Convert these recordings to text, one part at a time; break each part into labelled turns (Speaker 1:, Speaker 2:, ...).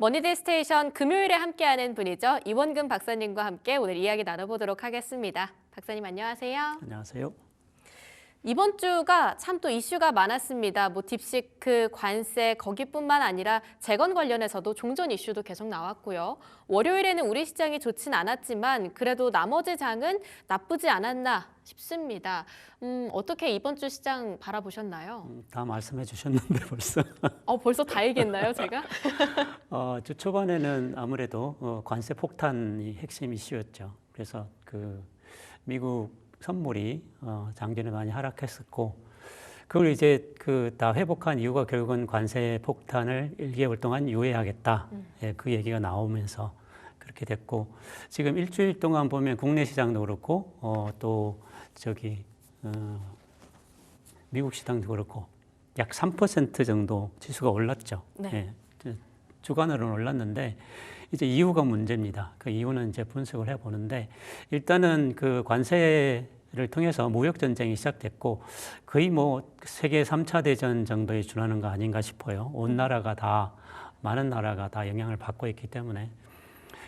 Speaker 1: 머니데이 스테이션 금요일에 함께하는 분이죠. 이원금 박사님과 함께 오늘 이야기 나눠보도록 하겠습니다. 박사님 안녕하세요.
Speaker 2: 안녕하세요.
Speaker 1: 이번 주가 참 또 이슈가 많았습니다. 딥시크, 관세, 거기뿐만 아니라 재건 관련해서도 종전 이슈도 계속 나왔고요. 월요일에는 우리 시장이 좋진 않았지만 그래도 나머지 장은 나쁘지 않았나 싶습니다. 어떻게 이번 주 시장 바라보셨나요?
Speaker 2: 다 말씀해 주셨는데 벌써.
Speaker 1: 벌써 다 얘기했나요, 제가?
Speaker 2: 주 초반에는 아무래도 관세 폭탄이 핵심 이슈였죠. 그래서 미국 선물이 장전에 많이 하락했었고, 그걸 이제 다 회복한 이유가 결국은 관세 폭탄을 1개월 동안 유예하겠다. 예, 그 얘기가 나오면서 그렇게 됐고, 지금 일주일 동안 보면 국내 시장도 그렇고, 미국 시장도 그렇고 약 3% 정도 지수가 올랐죠.
Speaker 1: 네.
Speaker 2: 예, 주간으로는 올랐는데 이제 이유가 문제입니다. 그 이유는 이제 분석을 해보는데, 일단은 그 관세를 통해서 무역 전쟁이 시작됐고 거의 세계 3차 대전 정도에 준하는 거 아닌가 싶어요. 온 나라가 다, 많은 나라가 다 영향을 받고 있기 때문에.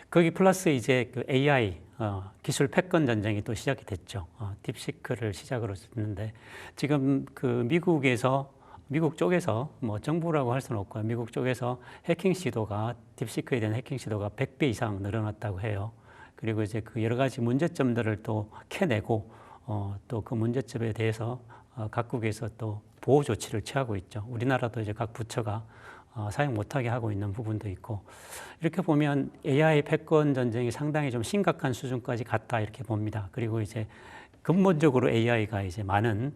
Speaker 2: 거기 플러스 이제 AI 기술 패권 전쟁이 또 시작이 됐죠. 딥시크를 시작으로 했는데 지금 미국 쪽에서 정부라고 할 수는 없고요. 미국 쪽에서 딥시크에 대한 해킹 시도가 100배 이상 늘어났다고 해요. 그리고 이제 여러 가지 문제점들을 또 캐내고 또 그 문제점에 대해서 각국에서 또 보호 조치를 취하고 있죠. 우리나라도 이제 각 부처가 사용 못하게 하고 있는 부분도 있고, 이렇게 보면 AI 패권 전쟁이 상당히 좀 심각한 수준까지 갔다 이렇게 봅니다. 그리고 이제 근본적으로 AI가 이제 많은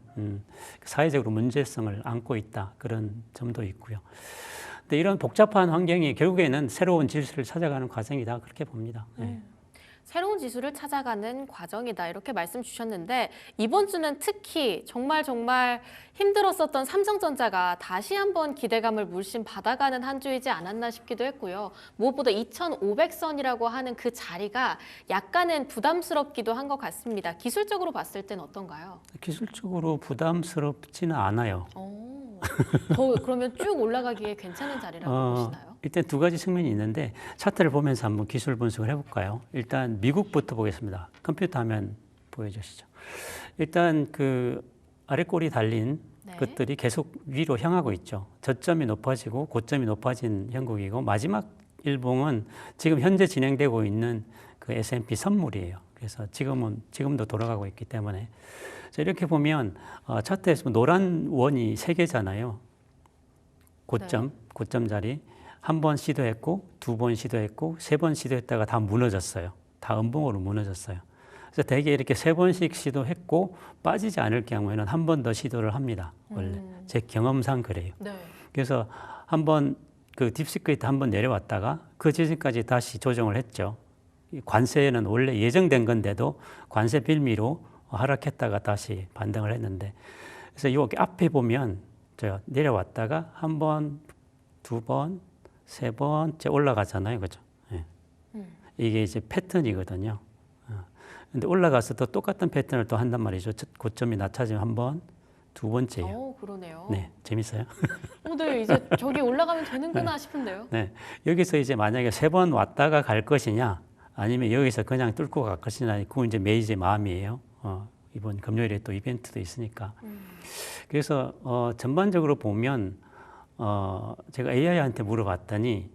Speaker 2: 사회적으로 문제성을 안고 있다, 그런 점도 있고요. 근데 이런 복잡한 환경이 결국에는 새로운 질서를 찾아가는 과정이다, 그렇게 봅니다. 네.
Speaker 1: 새로운 지수를 찾아가는 과정이다, 이렇게 말씀 주셨는데 이번 주는 특히 정말 힘들었었던 삼성전자가 다시 한번 기대감을 물씬 받아가는 한 주이지 않았나 싶기도 했고요. 무엇보다 2,500선이라고 하는 그 자리가 약간은 부담스럽기도 한 것 같습니다. 기술적으로 봤을 땐 어떤가요?
Speaker 2: 기술적으로 부담스럽지는 않아요.
Speaker 1: 그러면 쭉 올라가기에 괜찮은 자리라고 보시나요?
Speaker 2: 일단 두 가지 측면이 있는데 차트를 보면서 한번 기술 분석을 해볼까요? 일단 미국부터 보겠습니다. 컴퓨터 화면 보여주시죠. 일단 아래 꼬리 달린 것들이 계속 위로 향하고 있죠. 저점이 높아지고 고점이 높아진 형국이고, 마지막 일봉은 지금 현재 진행되고 있는 S&P 선물이에요. 그래서 지금도 돌아가고 있기 때문에 이렇게 보면 차트에서 노란 원이 3개잖아요. 고점 자리. 한 번 시도했고, 2번 시도했고, 3번 시도했다가 다 무너졌어요. 다 음봉으로 무너졌어요. 그래서 대개 이렇게 3번씩 시도했고 빠지지 않을 경우에는 한 번 더 시도를 합니다. 원래 제 경험상 그래요. 네. 그래서 한번 딥시크에 한 번 내려왔다가 그 지점까지 다시 조정을 했죠. 관세는 원래 예정된 건데도 관세 빌미로 하락했다가 다시 반등을 했는데, 그래서 여기 앞에 보면 내려왔다가 한 번, 2번, 3번째 올라가잖아요, 그죠? 예. 이게 이제 패턴이거든요. 근데 올라가서 또 똑같은 패턴을 또 한단 말이죠. 고점이 낮아지면 한 번, 2번째예요.
Speaker 1: 그러네요.
Speaker 2: 네, 재밌어요?
Speaker 1: 네, 이제 저기 올라가면 되는구나 싶은데요.
Speaker 2: 네, 여기서 이제 만약에 3번 왔다가 갈 것이냐, 아니면 여기서 그냥 뚫고 갈 것이냐, 그건 이제 매니저의 마음이에요. 이번 금요일에 또 이벤트도 있으니까. 그래서 전반적으로 보면 제가 AI한테 물어봤더니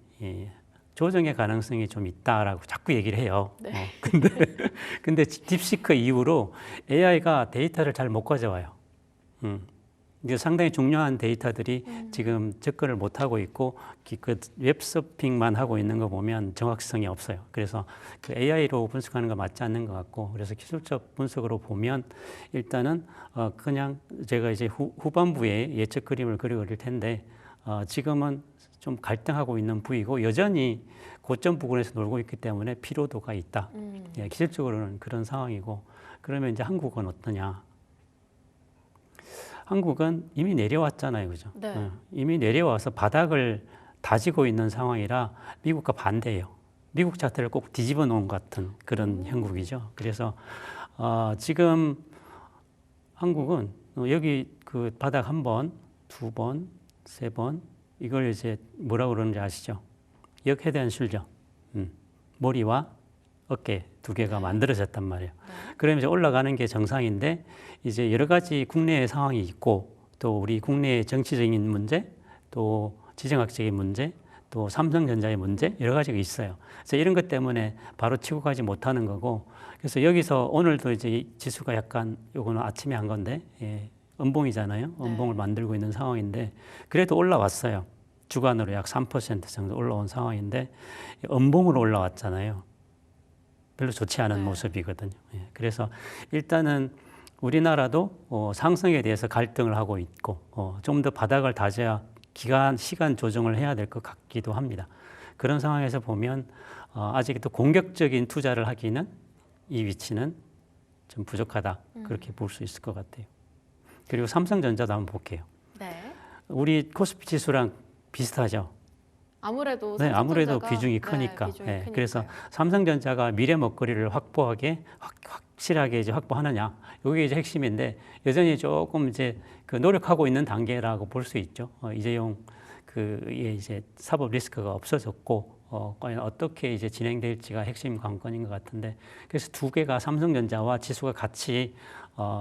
Speaker 2: 조정의 가능성이 좀 있다라고 자꾸 얘기를 해요.
Speaker 1: 네.
Speaker 2: 근데 딥시크 이후로 AI가 데이터를 잘 못 가져와요. 이제 상당히 중요한 데이터들이 지금 접근을 못 하고 있고 웹서핑만 하고 있는 거 보면 정확성이 없어요. 그래서 AI로 분석하는 거 맞지 않는 것 같고, 그래서 기술적 분석으로 보면 일단은 그냥 제가 이제 후반부에 예측 그림을 그릴 텐데, 지금은 좀 갈등하고 있는 부위고 여전히 고점 부근에서 놀고 있기 때문에 피로도가 있다. 예, 기술적으로는 그런 상황이고, 그러면 이제 한국은 어떠냐? 한국은 이미 내려왔잖아요, 그죠?
Speaker 1: 네.
Speaker 2: 이미 내려와서 바닥을 다지고 있는 상황이라 미국과 반대예요. 미국 차트를 꼭 뒤집어 놓은 것 같은 그런 형국이죠. 그래서 지금 한국은 여기 바닥 한 번, 2번, 3번, 이걸 이제 뭐라고 그러는지 아시죠? 역해대한 실력, 머리와 어깨 두 개가 만들어졌단 말이에요. 그러면 이제 올라가는 게 정상인데 이제 여러 가지 국내의 상황이 있고 또 우리 국내의 정치적인 문제, 또 지정학적인 문제, 또 삼성전자의 문제 여러 가지가 있어요. 그래서 이런 것 때문에 바로 치고 가지 못하는 거고, 그래서 여기서 오늘도 이제 이 지수가 약간 요거는 아침에 한 건데 음봉이잖아요. 음봉을 만들고 있는 상황인데 그래도 올라왔어요. 주간으로 약 3% 정도 올라온 상황인데 음봉으로 올라왔잖아요. 별로 좋지 않은 모습이거든요. 그래서 일단은 우리나라도 상승에 대해서 갈등을 하고 있고 좀 더 바닥을 다져야 시간 조정을 해야 될 것 같기도 합니다. 그런 상황에서 보면 아직도 공격적인 투자를 하기는 이 위치는 좀 부족하다. 그렇게 볼 수 있을 것 같아요. 그리고 삼성전자도 한번 볼게요.
Speaker 1: 네.
Speaker 2: 우리 코스피 지수랑 비슷하죠.
Speaker 1: 아무래도
Speaker 2: 네, 아무래도
Speaker 1: 삼성전자가-
Speaker 2: 비중이 크니까.
Speaker 1: 비중이
Speaker 2: 네,
Speaker 1: 크니까요.
Speaker 2: 그래서 삼성전자가 미래 먹거리를 확실하게 이제 확보하느냐, 이게 이제 핵심인데 여전히 조금 이제 그 노력하고 있는 단계라고 볼 수 있죠. 이재용 이제 사법 리스크가 없어졌고 과연 어떻게 이제 진행될지가 핵심 관건인 것 같은데, 그래서 두 개가 삼성전자와 지수가 같이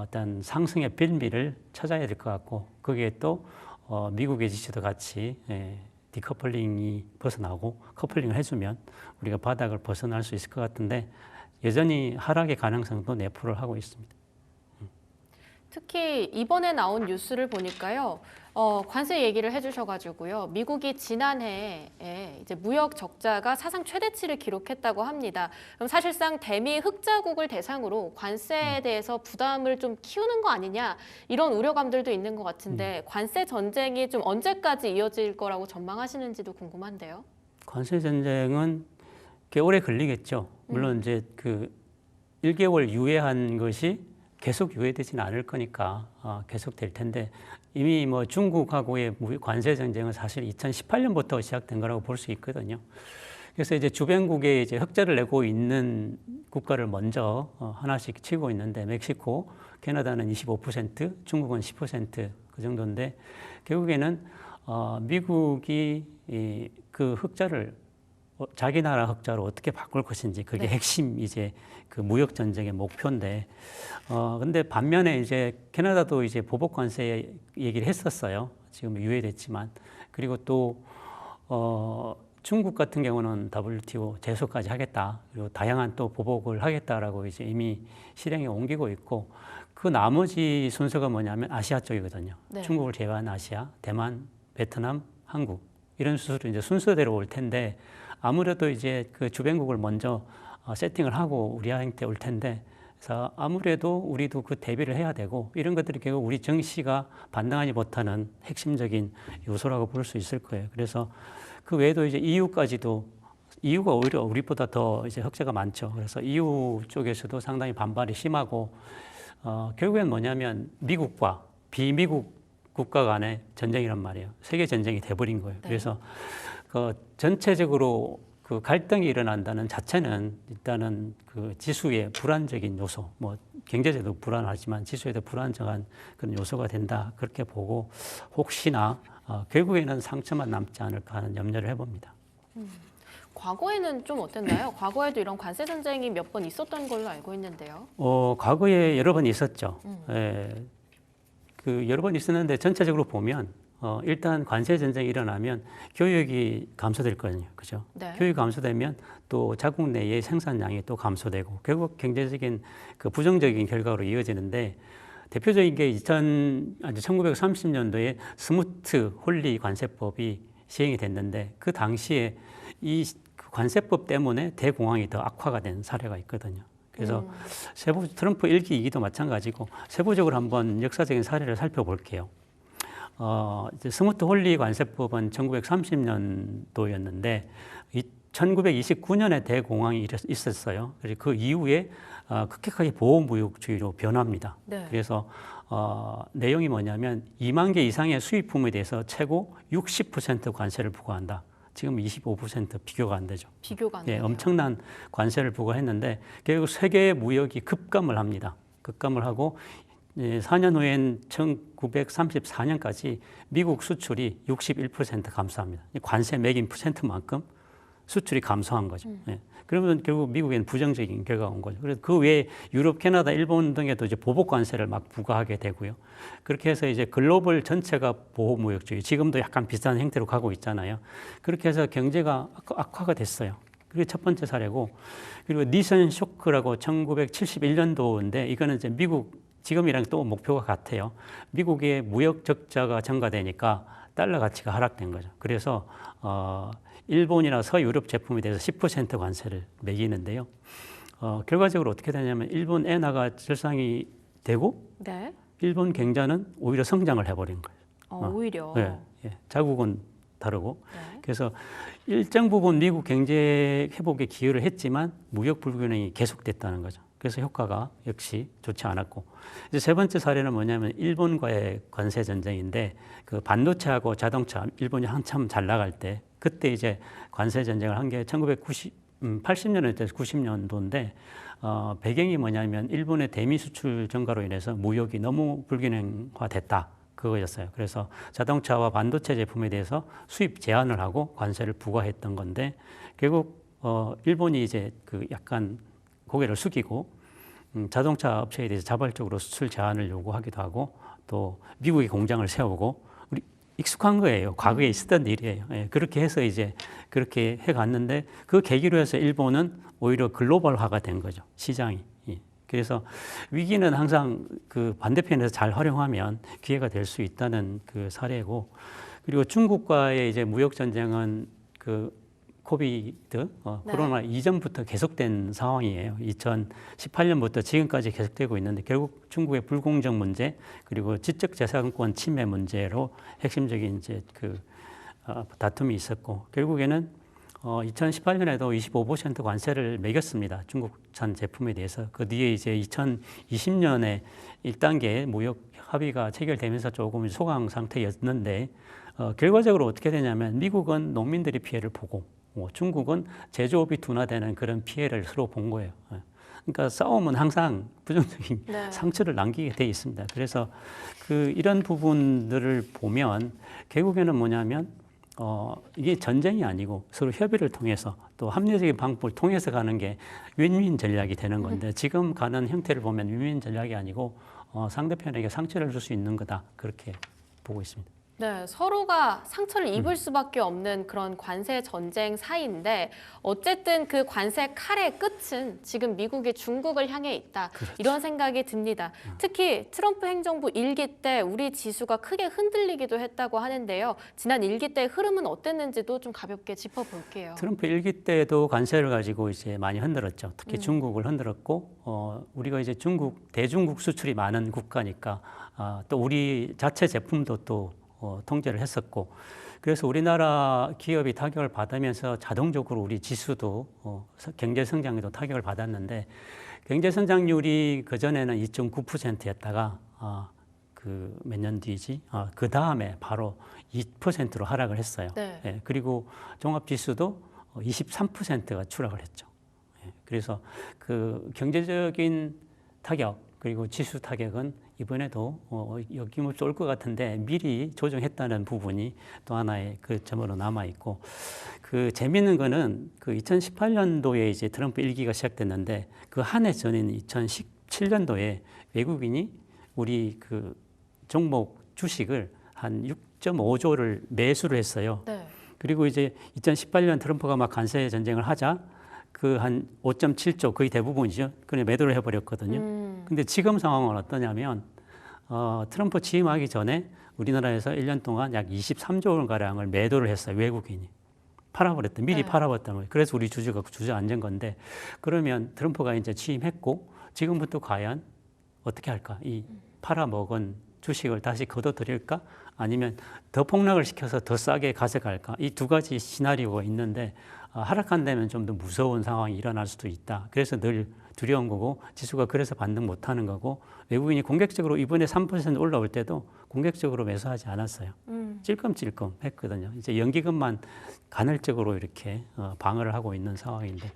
Speaker 2: 일단 상승의 빌미를 찾아야 될 것 같고, 거기에 또 미국의 지수도 같이 디커플링이 벗어나고 커플링을 해주면 우리가 바닥을 벗어날 수 있을 것 같은데 여전히 하락의 가능성도 내포를 하고 있습니다.
Speaker 1: 특히 이번에 나온 뉴스를 보니까요, 관세 얘기를 해주셔가지고요, 미국이 지난해에 이제 무역 적자가 사상 최대치를 기록했다고 합니다. 그럼 사실상 대미 흑자국을 대상으로 관세에 대해서 부담을 좀 키우는 거 아니냐, 이런 우려감들도 있는 것 같은데 관세 전쟁이 좀 언제까지 이어질 거라고 전망하시는지도 궁금한데요.
Speaker 2: 관세 전쟁은 꽤 오래 걸리겠죠. 물론 이제 그 1개월 유예한 것이 계속 유예되지는 않을 거니까 계속 될 텐데, 이미 뭐 중국하고의 관세 전쟁은 사실 2018년부터 시작된 거라고 볼 수 있거든요. 그래서 이제 주변국에 이제 흑자를 내고 있는 국가를 먼저 하나씩 치고 있는데, 멕시코, 캐나다는 25%, 중국은 10%그 정도인데, 결국에는 미국이 그 흑자를 자기 나라 흑자로 어떻게 바꿀 것인지, 그게 핵심 이제 그 무역 전쟁의 목표인데, 근데 반면에 이제 캐나다도 이제 보복 관세 얘기를 했었어요. 지금 유예됐지만. 그리고 또 중국 같은 경우는 WTO 제소까지 하겠다. 그리고 다양한 또 보복을 하겠다라고 이제 이미 실행에 옮기고 있고, 그 나머지 순서가 뭐냐면 아시아 쪽이거든요.
Speaker 1: 네.
Speaker 2: 중국을 제외한 아시아, 대만, 베트남, 한국 이런 수술이 이제 순서대로 올 텐데, 아무래도 이제 그 주변국을 먼저 세팅을 하고 우리한테 올 텐데, 그래서 아무래도 우리도 그 대비를 해야 되고, 이런 것들이 결국 우리 정시가 반등하지 못하는 핵심적인 요소라고 볼 수 있을 거예요. 그래서 그 외에도 이제 EU까지도, EU가 오히려 우리보다 더 이제 흑자가 많죠. 그래서 EU 쪽에서도 상당히 반발이 심하고, 결국엔 뭐냐면 미국과 비미국 국가 간의 전쟁이란 말이에요. 세계 전쟁이 돼버린 거예요. 그래서 그 전체적으로 그 갈등이 일어난다는 자체는 일단은 그 지수의 불안적인 요소, 뭐 경제제도 불안하지만 지수에도 불안정한 그런 요소가 된다, 그렇게 보고 혹시나 결국에는 상처만 남지 않을까 하는 염려를 해봅니다.
Speaker 1: 과거에는 좀 어땠나요? 과거에도 이런 관세 전쟁이 몇 번 있었던 걸로 알고 있는데요.
Speaker 2: 과거에 여러 번 있었죠. 그 여러 번 있었는데 전체적으로 보면 일단 관세 전쟁이 일어나면 교육이 감소될 거거든요. 그죠?
Speaker 1: 네.
Speaker 2: 교육이 감소되면 또 자국 내의 생산량이 또 감소되고 결국 경제적인 그 부정적인 결과로 이어지는데, 대표적인 게 1930년도에 스무트 홀리 관세법이 시행이 됐는데, 그 당시에 이 관세법 때문에 대공황이 더 악화가 된 사례가 있거든요. 그래서 트럼프 1기, 2기도 마찬가지고 세부적으로 한번 역사적인 사례를 살펴볼게요. 이제 스무트 홀리 관세법은 1930년도였는데 1929년에 대공황이 있었어요. 그래서 그 이후에 급격하게 보호무역주의로 변합니다.
Speaker 1: 네.
Speaker 2: 그래서 내용이 뭐냐면 2만 개 이상의 수입품에 대해서 최고 60% 관세를 부과한다. 지금 25% 비교가 안 되죠.
Speaker 1: 비교가 안 돼요.
Speaker 2: 엄청난 관세를 부과했는데 결국 세계 무역이 급감을 합니다. 급감을 하고 4년 후엔 1934년까지 미국 수출이 61% 감소합니다. 관세 매긴 퍼센트만큼 수출이 감소한 거죠. 예. 그러면 결국 미국에는 부정적인 결과가 온 거죠. 그래서 그 외에 유럽, 캐나다, 일본 등에도 이제 보복 관세를 막 부과하게 되고요. 그렇게 해서 이제 글로벌 전체가 보호무역주의, 지금도 약간 비슷한 형태로 가고 있잖아요. 그렇게 해서 경제가 악화가 됐어요. 그게 첫 번째 사례고, 그리고 니선 쇼크라고 1971년도인데 이거는 이제 미국 지금이랑 또 목표가 같아요. 미국의 무역 적자가 증가되니까 달러 가치가 하락된 거죠. 그래서 일본이나 서유럽 제품에 대해서 10% 관세를 매기는데요. 결과적으로 어떻게 되냐면 일본 엔화가 절상이 되고
Speaker 1: 네.
Speaker 2: 일본 경제는 오히려 성장을 해버린 거예요.
Speaker 1: 오히려.
Speaker 2: 예, 예. 자국은 다르고.
Speaker 1: 네.
Speaker 2: 그래서 일정 부분 미국 경제 회복에 기여를 했지만 무역 불균형이 계속됐다는 거죠. 그래서 효과가 역시 좋지 않았고. 이제 세 번째 사례는 뭐냐면 일본과의 관세 전쟁인데 그 반도체하고 자동차 일본이 한참 잘 나갈 때 그때 이제 관세 전쟁을 한 게 1980년대 90년도인데 배경이 뭐냐면 일본의 대미 수출 증가로 인해서 무역이 너무 불균형화됐다. 그거였어요. 그래서 자동차와 반도체 제품에 대해서 수입 제한을 하고 관세를 부과했던 건데 결국 일본이 이제 그 약간 고개를 숙이고 자동차 업체에 대해서 자발적으로 수출 제한을 요구하기도 하고 또 미국에 공장을 세우고 우리 익숙한 거예요. 과거에 있었던 일이에요. 예, 그렇게 해서 이제 그렇게 해갔는데 그 계기로 해서 일본은 오히려 글로벌화가 된 거죠. 시장이. 예. 그래서 위기는 항상 그 반대편에서 잘 활용하면 기회가 될 수 있다는 그 사례고 그리고 중국과의 이제 무역 전쟁은 그 코비드,
Speaker 1: 네.
Speaker 2: 코로나 이전부터 계속된 상황이에요. 2018년부터 지금까지 계속되고 있는데 결국 중국의 불공정 문제 그리고 지적재산권 침해 문제로 핵심적인 이제 그 다툼이 있었고 결국에는 2018년에도 25% 관세를 매겼습니다. 중국산 제품에 대해서. 그 뒤에 이제 2020년에 1단계 무역 합의가 체결되면서 조금 소강 상태였는데 결과적으로 어떻게 되냐면 미국은 농민들이 피해를 보고 중국은 제조업이 둔화되는 그런 피해를 서로 본 거예요. 그러니까 싸움은 항상 부정적인
Speaker 1: 네.
Speaker 2: 상처를 남기게 돼 있습니다. 그래서 이런 부분들을 보면 결국에는 뭐냐면 이게 전쟁이 아니고 서로 협의를 통해서 또 합리적인 방법을 통해서 가는 게 윈윈 전략이 되는 건데 지금 가는 형태를 보면 윈윈 전략이 아니고 상대편에게 상처를 줄 수 있는 거다 그렇게 보고 있습니다.
Speaker 1: 네, 서로가 상처를 입을 수밖에 없는 그런 관세 전쟁 사이인데 어쨌든 그 관세 칼의 끝은 지금 미국이 중국을 향해 있다.
Speaker 2: 그렇죠.
Speaker 1: 이런 생각이 듭니다. 특히 트럼프 행정부 1기 때 우리 지수가 크게 흔들리기도 했다고 하는데요. 지난 1기 때의 흐름은 어땠는지도 좀 가볍게 짚어볼게요.
Speaker 2: 트럼프 1기 때도 관세를 가지고 이제 많이 흔들었죠. 특히 중국을 흔들었고 우리가 이제 대중국 수출이 많은 국가니까 또 우리 자체 제품도 또 통제를 했었고 그래서 우리나라 기업이 타격을 받으면서 자동적으로 우리 지수도 경제 성장에도 타격을 받았는데 경제 성장률이 그전에는 2.9%였다가 그 몇 년 뒤지 그 다음에 바로 2%로 하락을 했어요.
Speaker 1: 네.
Speaker 2: 예, 그리고 종합 지수도 23%가 추락을 했죠. 예, 그래서 그 경제적인 타격 그리고 지수 타격은 이번에도 여김없이 올 것 같은데 미리 조정했다는 부분이 또 하나의 그 점으로 남아 있고 그 재미있는 거는 그 2018년도에 이제 트럼프 1기가 시작됐는데 그 한 해 전인 2017년도에 외국인이 우리 그 종목 주식을 한 6.5조를 매수를 했어요.
Speaker 1: 네.
Speaker 2: 그리고 이제 2018년 트럼프가 막 관세 전쟁을 하자 그 한 5.7조 거의 대부분이죠. 그냥 매도를 해버렸거든요. 근데 지금 상황은 어떠냐면 트럼프 취임하기 전에 우리나라에서 1년 동안 약 23조 원 가량을 매도를 했어요. 외국인이 팔아버렸다. 미리
Speaker 1: 네.
Speaker 2: 팔아버렸다는 거예요. 그래서 우리 주주가 주저앉은 건데 그러면 트럼프가 이제 취임했고 지금부터 과연 어떻게 할까? 이 팔아먹은 주식을 다시 걷어들일까? 아니면 더 폭락을 시켜서 더 싸게 가져갈까? 이 두 가지 시나리오가 있는데 하락한다면 좀 더 무서운 상황이 일어날 수도 있다. 그래서 늘 두려운 거고 지수가 그래서 반등 못하는 거고 외국인이 공격적으로 이번에 3% 올라올 때도 공격적으로 매수하지 않았어요. 찔끔찔끔 했거든요. 이제 연기금만 간헐적으로 이렇게 방어를 하고 있는 상황인데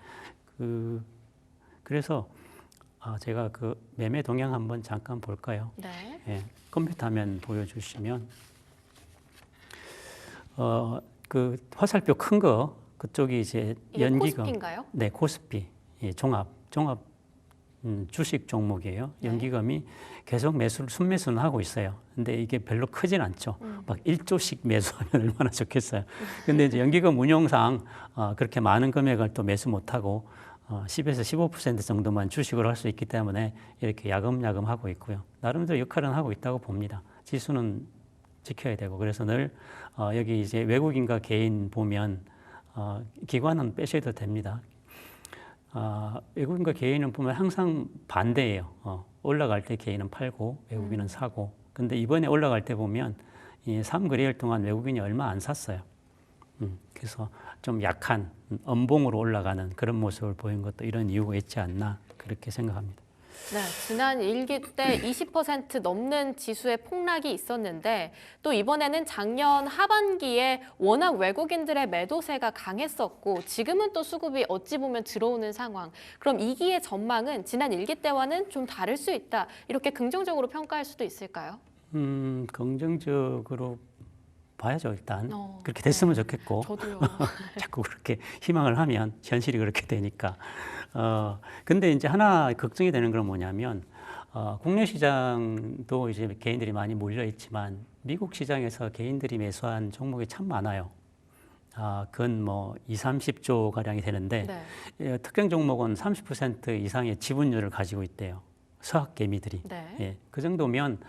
Speaker 2: 그래서 제가 그 매매 동향 한번 잠깐 볼까요?
Speaker 1: 네.
Speaker 2: 예, 컴퓨터 화면 보여주시면 그 화살표 큰 거 그쪽이 이제
Speaker 1: 이게
Speaker 2: 연기금,
Speaker 1: 코스피인가요?
Speaker 2: 네, 코스피, 예, 종합 주식 종목이에요.
Speaker 1: 네.
Speaker 2: 연기금이 계속 순매수는 하고 있어요. 근데 이게 별로 크진 않죠. 막 1조씩 매수하면 얼마나 좋겠어요. 근데 이제 연기금 운용상 그렇게 많은 금액을 또 매수 못하고 10에서 15% 정도만 주식으로 할 수 있기 때문에 이렇게 야금야금 하고 있고요. 나름대로 역할은 하고 있다고 봅니다. 지수는 지켜야 되고 그래서 늘 여기 이제 외국인과 개인 보면 기관은 빼셔도 됩니다. 외국인과 개인은 보면 항상 반대예요. 올라갈 때 개인은 팔고 외국인은 사고. 근데 이번에 올라갈 때 보면 이 3거래일 동안 외국인이 얼마 안 샀어요. 그래서 좀 약한 음봉으로 올라가는 그런 모습을 보인 것도 이런 이유가 있지 않나 그렇게 생각합니다.
Speaker 1: 네, 지난 일기 때 20% 넘는 지수의 폭락이 있었는데 또 이번에는 작년 하반기에 워낙 외국인들의 매도세가 강했었고 지금은 또 수급이 어찌 보면 들어오는 상황. 그럼 이 기의 전망은 지난 일기 때와는 좀 다를 수 있다. 이렇게 긍정적으로 평가할 수도 있을까요?
Speaker 2: 긍정적으로 봐야죠, 일단.
Speaker 1: 어,
Speaker 2: 그렇게 됐으면 좋겠고.
Speaker 1: 저도요.
Speaker 2: 자꾸 그렇게 희망을 하면 현실이 그렇게 되니까. 근데 이제 하나 걱정이 되는 건 뭐냐면, 국내 시장도 이제 개인들이 많이 몰려 있지만, 미국 시장에서 개인들이 매수한 종목이 참 많아요. 그건 뭐 20, 30조 가량이 되는데,
Speaker 1: 네.
Speaker 2: 특정 종목은 30% 이상의 지분율을 가지고 있대요. 서학 개미들이.
Speaker 1: 네.
Speaker 2: 예, 그 정도면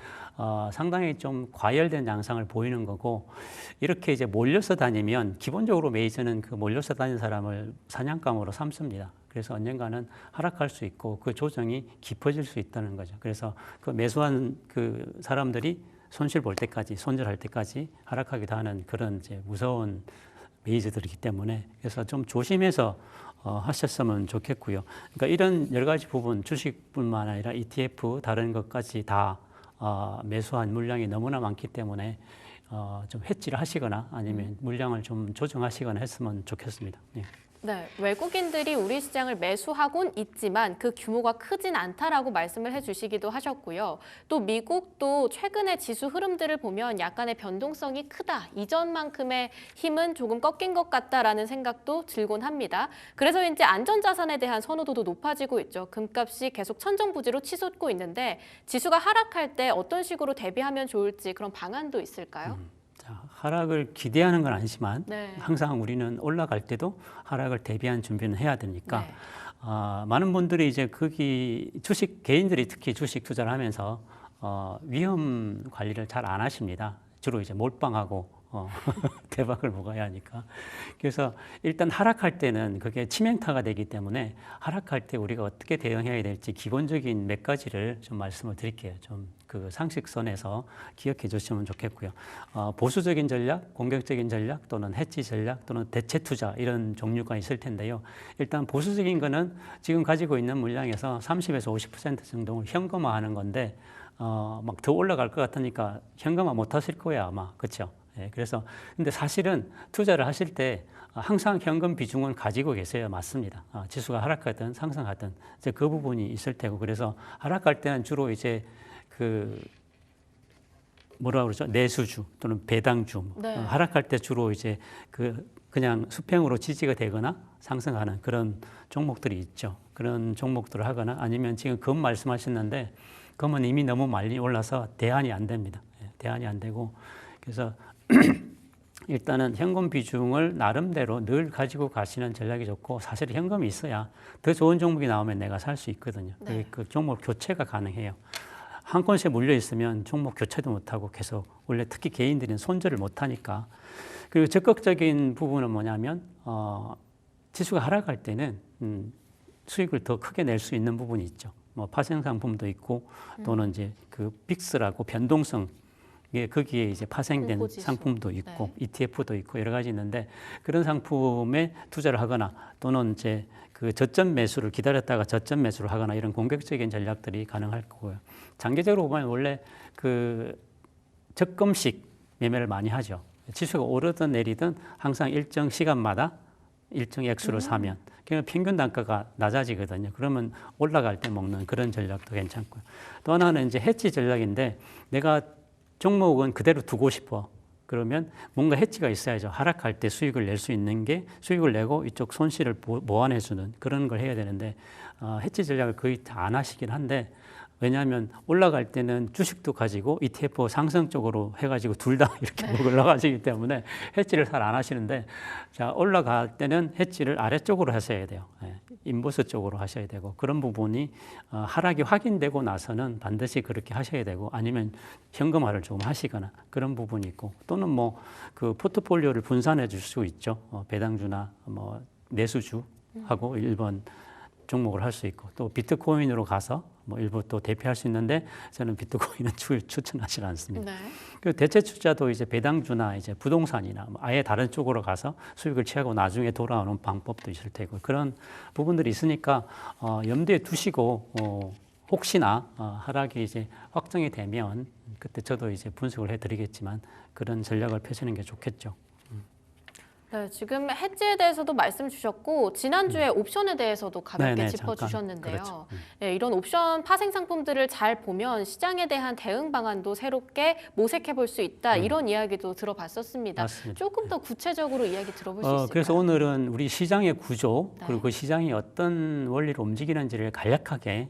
Speaker 2: 상당히 좀 과열된 양상을 보이는 거고 이렇게 이제 몰려서 다니면 기본적으로 메이저는 그 몰려서 다니는 사람을 사냥감으로 삼습니다. 그래서 언젠가는 하락할 수 있고 그 조정이 깊어질 수 있다는 거죠. 그래서 그 매수한 그 사람들이 손실 볼 때까지 손절할 때까지 하락하기도 하는 그런 이제 무서운 메이저들이기 때문에 그래서 좀 조심해서 하셨으면 좋겠고요. 그러니까 이런 여러 가지 부분 주식뿐만 아니라 ETF 다른 것까지 다 매수한 물량이 너무나 많기 때문에 좀 해지를 하시거나 아니면 물량을 좀 조정하시거나 했으면 좋겠습니다. 예.
Speaker 1: 네, 외국인들이 우리 시장을 매수하곤 있지만 그 규모가 크진 않다라고 말씀을 해주시기도 하셨고요. 또 미국도 최근의 지수 흐름들을 보면 약간의 변동성이 크다. 이전만큼의 힘은 조금 꺾인 것 같다라는 생각도 들곤 합니다. 그래서인지 안전자산에 대한 선호도도 높아지고 있죠. 금값이 계속 천정부지로 치솟고 있는데 지수가 하락할 때 어떤 식으로 대비하면 좋을지 그런 방안도 있을까요?
Speaker 2: 하락을 기대하는 건 아니지만
Speaker 1: 네.
Speaker 2: 항상 우리는 올라갈 때도 하락을 대비한 준비는 해야 되니까
Speaker 1: 네.
Speaker 2: 많은 분들이 이제 거기 개인들이 특히 주식 투자를 하면서 위험 관리를 잘 안 하십니다. 주로 이제 몰빵하고 대박을 먹어야 하니까. 그래서 일단 하락할 때는 그게 치명타가 되기 때문에 하락할 때 우리가 어떻게 대응해야 될지 기본적인 몇 가지를 좀 말씀을 드릴게요. 좀 그 상식선에서 기억해 주시면 좋겠고요. 보수적인 전략, 공격적인 전략 또는 해지 전략 또는 대체 투자 이런 종류가 있을 텐데요. 일단 보수적인 거는 지금 가지고 있는 물량에서 30에서 50% 정도를 현금화하는 건데 막 더 올라갈 것 같으니까 현금화 못 하실 거예요, 아마. 그렇죠? 예, 그래서 근데 사실은 투자를 하실 때 항상 현금 비중은 가지고 계세요. 맞습니다. 지수가 하락하든 상승하든 이제 그 부분이 있을 테고 그래서 하락할 때는 주로 이제 그 뭐라 그러죠? 내수주 또는 배당주
Speaker 1: 네.
Speaker 2: 하락할 때 주로 이제 그냥 수평으로 지지가 되거나 상승하는 그런 종목들이 있죠. 그런 종목들을 하거나 아니면 지금 금 말씀하셨는데 금은 이미 너무 많이 올라서 대안이 안 됩니다. 예, 대안이 안 되고 그래서 일단은 현금 비중을 나름대로 늘 가지고 가시는 전략이 좋고 사실 현금이 있어야 더 좋은 종목이 나오면 내가 살 수 있거든요.
Speaker 1: 네.
Speaker 2: 그 종목 교체가 가능해요. 한 건씩 물려 있으면 종목 교체도 못하고 계속 원래 특히 개인들은 손절을 못하니까 그리고 적극적인 부분은 뭐냐면 지수가 하락할 때는 수익을 더 크게 낼 수 있는 부분이 있죠. 뭐 파생 상품도 있고 또는 이제 그 빅스라고 변동성 거기에 이제 파생된
Speaker 1: 공포지수.
Speaker 2: 상품도 있고
Speaker 1: 네.
Speaker 2: ETF도 있고 여러 가지 있는데 그런 상품에 투자를 하거나 또는 이제 그 저점 매수를 기다렸다가 저점 매수를 하거나 이런 공격적인 전략들이 가능할 거고요. 장기적으로 보면 원래 그 적금식 매매를 많이 하죠. 지수가 오르든 내리든 항상 일정 시간마다 일정 액수를 사면 그러니까 평균 단가가 낮아지거든요. 그러면 올라갈 때 먹는 그런 전략도 괜찮고요. 또 하나는 이제 해지 전략인데 내가 종목은 그대로 두고 싶어. 그러면 뭔가 해지가 있어야죠. 하락할 때 수익을 낼 수 있는 게 수익을 내고 이쪽 손실을 보완해주는 그런 걸 해야 되는데 해지 전략을 거의 다 안 하시긴 한데 왜냐하면 올라갈 때는 주식도 가지고 ETF 상승 쪽으로 해가지고 둘 다 이렇게 올라가시기 때문에 해지를 잘 안 하시는데 자 올라갈 때는 해지를 아래쪽으로 하셔야 돼요. 인버스 쪽으로 하셔야 되고 그런 부분이 하락이 확인되고 나서는 반드시 그렇게 하셔야 되고 아니면 현금화를 조금 하시거나 그런 부분이 있고 또는 뭐 그 포트폴리오를 분산해 줄 수 있죠. 배당주나 뭐 내수주하고 일본 종목을 할 수 있고 또 비트코인으로 가서 뭐 일부 또 대피할 수 있는데 저는 비트코인은 추천하지 않습니다.
Speaker 1: 네.
Speaker 2: 그 대체 투자도 이제 배당주나 이제 부동산이나 뭐 아예 다른 쪽으로 가서 수익을 취하고 나중에 돌아오는 방법도 있을 테고 그런 부분들이 있으니까 염두에 두시고 혹시나 하락이 이제 확정이 되면 그때 저도 이제 분석을 해드리겠지만 그런 전략을 펴시는 게 좋겠죠.
Speaker 1: 네, 지금 해지에 대해서도 말씀 주셨고 지난주에 옵션에 대해서도 가볍게
Speaker 2: 네네,
Speaker 1: 짚어주셨는데요.
Speaker 2: 그렇죠.
Speaker 1: 네, 이런 옵션 파생 상품들을 잘 보면 시장에 대한 대응 방안도 새롭게 모색해 볼 수 있다. 이런 이야기도 들어봤었습니다.
Speaker 2: 맞습니다.
Speaker 1: 조금 더 구체적으로 이야기 들어볼 수 있을까요?
Speaker 2: 그래서 오늘은 우리 시장의 구조
Speaker 1: 네.
Speaker 2: 그리고 그 시장이 어떤 원리로 움직이는지를 간략하게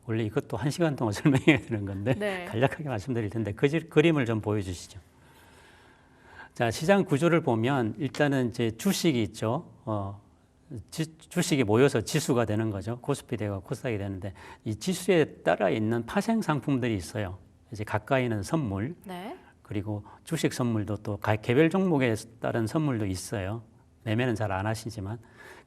Speaker 2: 원래 이것도 1시간 동안 설명해야 되는 건데
Speaker 1: 네.
Speaker 2: 간략하게 말씀드릴 텐데 그림을 좀 보여주시죠. 자, 시장 구조를 보면 일단은 이제 주식이 있죠. 주식이 모여서 지수가 되는 거죠. 코스피 되고 코스닥이 되는데 이 지수에 따라 있는 파생 상품들이 있어요. 이제 가까이는 선물,
Speaker 1: 네.
Speaker 2: 그리고 주식 선물도 또 개별 종목에 따른 선물도 있어요. 매매는 잘 안 하시지만.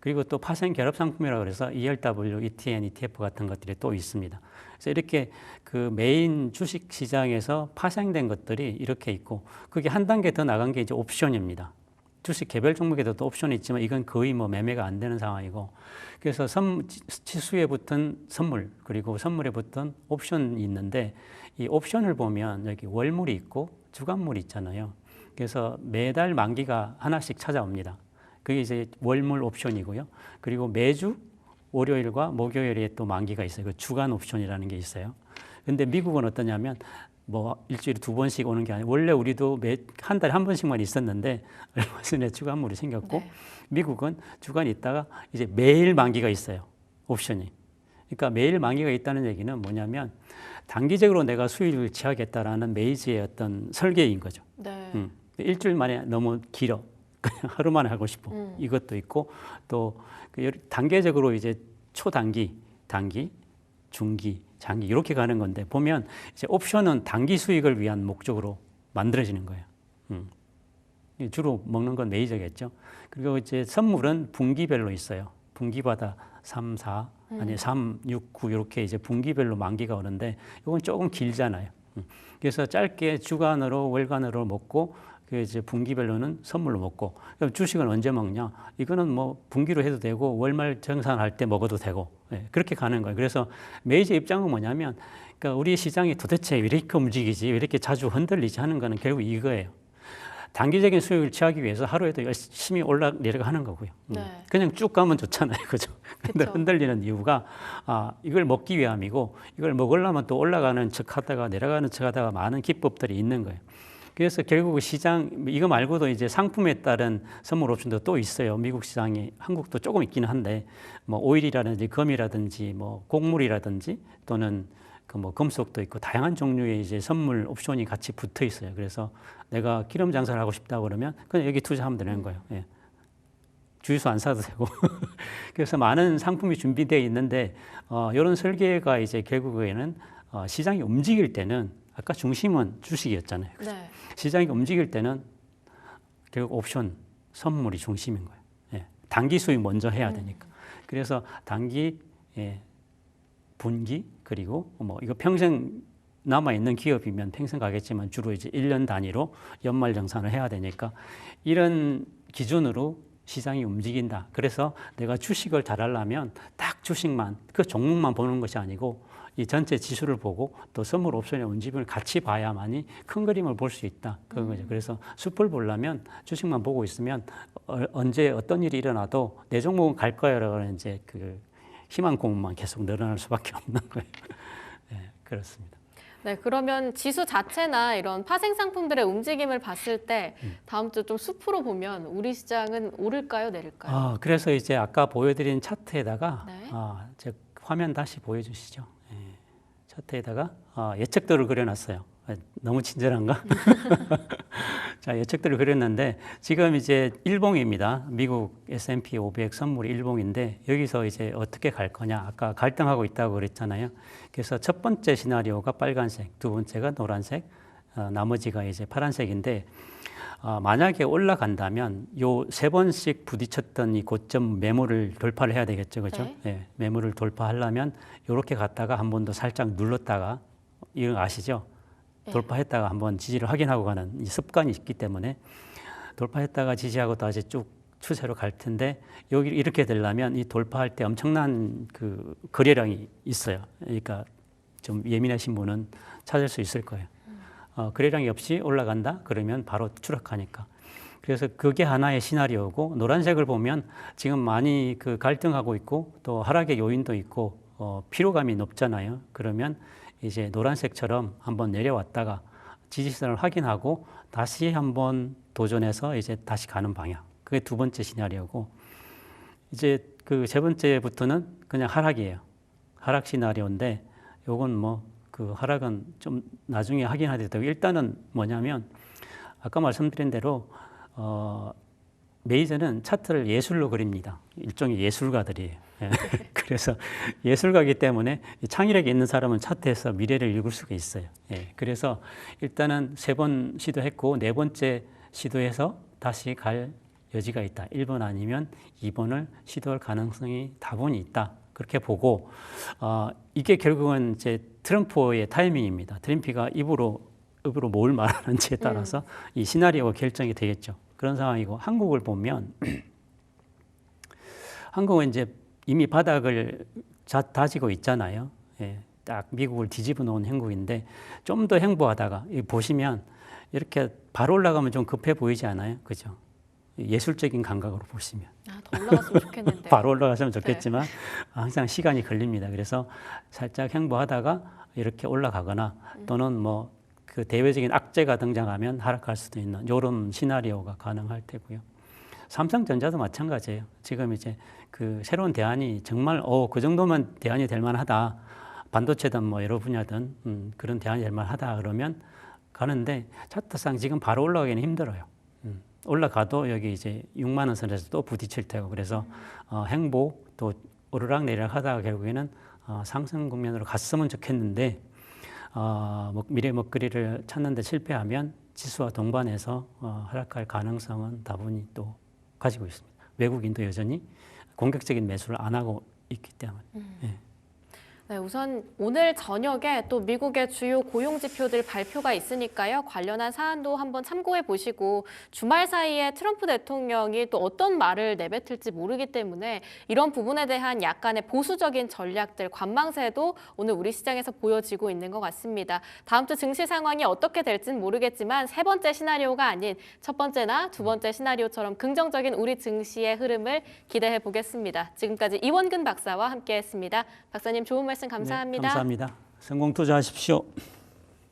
Speaker 2: 그리고 또 파생 결합 상품이라고 그래서 ELW, ETN, ETF 같은 것들이 또 있습니다. 그래서 이렇게 그 메인 주식 시장에서 파생된 것들이 이렇게 있고 그게 한 단계 더 나간 게 이제 옵션입니다. 주식 개별 종목에도 또 옵션이 있지만 이건 거의 뭐 매매가 안 되는 상황이고 그래서 지수에 붙은 선물 그리고 선물에 붙은 옵션이 있는데 이 옵션을 보면 여기 월물이 있고 주간물이 있잖아요. 그래서 매달 만기가 하나씩 찾아옵니다. 그게 이제 월물 옵션이고요. 그리고 매주 월요일과 목요일에 또 만기가 있어요. 그 주간 옵션이라는 게 있어요. 근데 미국은 어떠냐면 뭐 일주일에 2번씩 오는 게 아니고 원래 우리도 한 달에 한 번씩만 있었는데 얼마 전에 주간물이 생겼고
Speaker 1: 네.
Speaker 2: 미국은 주간이 있다가 이제 매일 만기가 있어요. 옵션이. 그러니까 매일 만기가 있다는 얘기는 뭐냐면 단기적으로 내가 수익을 취하겠다라는 메이지의 어떤 설계인 거죠.
Speaker 1: 네.
Speaker 2: 일주일 만에 너무 길어. 그냥 하루 만에 하고 싶어. 이것도 있고 또 단계적으로 이제 초단기, 단기, 중기, 장기 이렇게 가는 건데 보면 이제 옵션은 단기 수익을 위한 목적으로 만들어지는 거예요. 주로 먹는 건 메이저겠죠. 그리고 이제 선물은 분기별로 있어요. 분기마다 3, 4, 아니 3, 6, 9 이렇게 이제 분기별로 만기가 오는데 이건 조금 길잖아요. 그래서 짧게 주간으로 월간으로 먹고 그 이제 분기별로는 선물로 먹고 그럼 주식은 언제 먹냐? 이거는 뭐 분기로 해도 되고 월말 정산할 때 먹어도 되고 그렇게 가는 거예요. 그래서 메이저 입장은 뭐냐면 그러니까 우리 시장이 도대체 왜 이렇게 움직이지? 왜 이렇게 자주 흔들리지 하는 거는 결국 이거예요. 단기적인 수익을 취하기 위해서 하루에도 열심히 올라내려가 하는 거고요.
Speaker 1: 네.
Speaker 2: 그냥 쭉 가면 좋잖아요. 그죠? 근데
Speaker 1: 그쵸.
Speaker 2: 흔들리는 이유가 이걸 먹기 위함이고 이걸 먹으려면 또 올라가는 척 하다가 내려가는 척 하다가 많은 기법들이 있는 거예요. 그래서 결국 시장 이거 말고도 이제 상품에 따른 선물 옵션도 또 있어요. 미국 시장이 한국도 조금 있기는 한데 뭐 오일이라든지 금이라든지 뭐 곡물이라든지 또는 그 뭐 금속도 있고 다양한 종류의 이제 선물 옵션이 같이 붙어 있어요. 그래서 내가 기름 장사를 하고 싶다 그러면 그냥 여기 투자하면 되는 거예요. 예. 주유소 안 사도 되고 그래서 많은 상품이 준비되어 있는데 이런 설계가 이제 결국에는 시장이 움직일 때는 아까 중심은 주식이었잖아요.
Speaker 1: 네.
Speaker 2: 시장이 움직일 때는 결국 옵션 선물이 중심인 거예요. 예. 단기 수익 먼저 해야 되니까. 그래서 단기, 분기 그리고 뭐 이거 평생 남아 있는 기업이면 평생 가겠지만 주로 이제 1년 단위로 연말 정산을 해야 되니까 이런 기준으로 시장이 움직인다. 그래서 내가 주식을 잘하려면 딱 주식만 그 종목만 보는 것이 아니고 이 전체 지수를 보고 또 선물 옵션의 움직임을 같이 봐야만이 큰 그림을 볼 수 있다. 그런 거죠. 그래서 숲을 보려면 주식만 보고 있으면 언제 어떤 일이 일어나도 내 종목은 갈 거야라고 이제 그 희망 고문만 계속 늘어날 수밖에 없는 거예요. 네, 그렇습니다.
Speaker 1: 네, 그러면 지수 자체나 이런 파생 상품들의 움직임을 봤을 때 다음 주 좀 숲으로 보면 우리 시장은 오를까요, 내릴까요?
Speaker 2: 그래서 이제 아까 보여드린 차트에다가
Speaker 1: 네.
Speaker 2: 제 화면 다시 보여주시죠. 예, 차트에다가 예측도를 그려놨어요. 너무 친절한가? 자, 예측도를 그렸는데 지금 이제 일봉입니다. 미국 S&P 500 선물 일봉인데 여기서 이제 어떻게 갈 거냐? 아까 갈등하고 있다고 그랬잖아요. 그래서 첫 번째 시나리오가 빨간색, 두 번째가 노란색, 나머지가 이제 파란색인데 만약에 올라간다면 요 세 번씩 부딪혔던 이 고점 매물을 돌파를 해야 되겠죠, 그죠?
Speaker 1: 네.
Speaker 2: 네, 매물을 돌파하려면 이렇게 갔다가 한 번 더 살짝 눌렀다가 이거 아시죠?
Speaker 1: 네.
Speaker 2: 돌파했다가 한번 지지를 확인하고 가는 이 습관이 있기 때문에 돌파했다가 지지하고 다시 쭉 추세로 갈 텐데 여기 이렇게 되려면 이 돌파할 때 엄청난 그 거래량이 있어요. 그러니까 좀 예민하신 분은 찾을 수 있을 거예요. 거래량이 없이 올라간다 그러면 바로 추락하니까. 그래서 그게 하나의 시나리오고 노란색을 보면 지금 많이 그 갈등하고 있고 또 하락의 요인도 있고 피로감이 높잖아요. 그러면 이제 노란색처럼 한번 내려왔다가 지지선을 확인하고 다시 한번 도전해서 이제 다시 가는 방향. 그게 두 번째 시나리오고 이제 그 세 번째부터는 그냥 하락이에요. 하락 시나리오인데 요건 뭐 그 하락은 좀 나중에 확인하게 되고 일단은 뭐냐면 아까 말씀드린 대로 메이저는 차트를 예술로 그립니다. 일종의 예술가들이에요. 예. 그래서 예술가이기 때문에 창의력이 있는 사람은 차트에서 미래를 읽을 수가 있어요. 예. 그래서 일단은 세 번 시도했고 네 번째 시도해서 다시 갈 여지가 있다. 1번 아니면 2번을 시도할 가능성이 다분히 있다. 그렇게 보고 이게 결국은 이제 트럼프의 타이밍입니다. 트럼프가 입으로 뭘 말하는지에 따라서 이 시나리오가 결정이 되겠죠. 그런 상황이고 한국을 보면 한국은 이제 이미 바닥을 다지고 있잖아요. 예, 딱 미국을 뒤집어 놓은 형국인데 좀 더 행보하다가 보시면 이렇게 바로 올라가면 좀 급해 보이지 않아요? 그죠? 예술적인 감각으로 보시면
Speaker 1: 더 올라갔으면 좋겠는데.
Speaker 2: 바로 올라가시면 좋겠지만 항상 시간이 걸립니다. 그래서 살짝 행보하다가 이렇게 올라가거나 또는 뭐 그 대외적인 악재가 등장하면 하락할 수도 있는 이런 시나리오가 가능할 테고요. 삼성전자도 마찬가지예요. 지금 이제 그 새로운 대안이 정말 그 정도면 대안이 될 만하다. 반도체든 뭐 여러 분야든 그런 대안이 될 만하다 그러면 가는데 차트상 지금 바로 올라가기는 힘들어요. 올라가도 여기 이제 6만 원 선에서 또 부딪힐 테고 그래서 행보 또 오르락 내리락 하다가 결국에는 상승 국면으로 갔으면 좋겠는데 미래 먹거리를 찾는 데 실패하면 지수와 동반해서 하락할 가능성은 다분히 또 가지고 있습니다. 외국인도 여전히 공격적인 매수를 안 하고 있기 때문에. 예.
Speaker 1: 네, 우선 오늘 저녁에 또 미국의 주요 고용 지표들 발표가 있으니까요. 관련한 사안도 한번 참고해 보시고 주말 사이에 트럼프 대통령이 또 어떤 말을 내뱉을지 모르기 때문에 이런 부분에 대한 약간의 보수적인 전략들, 관망세도 오늘 우리 시장에서 보여지고 있는 것 같습니다. 다음 주 증시 상황이 어떻게 될지는 모르겠지만 세 번째 시나리오가 아닌 첫 번째나 두 번째 시나리오처럼 긍정적인 우리 증시의 흐름을 기대해 보겠습니다. 지금까지 이원근 박사와 함께했습니다. 박사님 좋은 말씀 감사합니다.
Speaker 2: 네, 감사합니다. 성공 투자하십시오.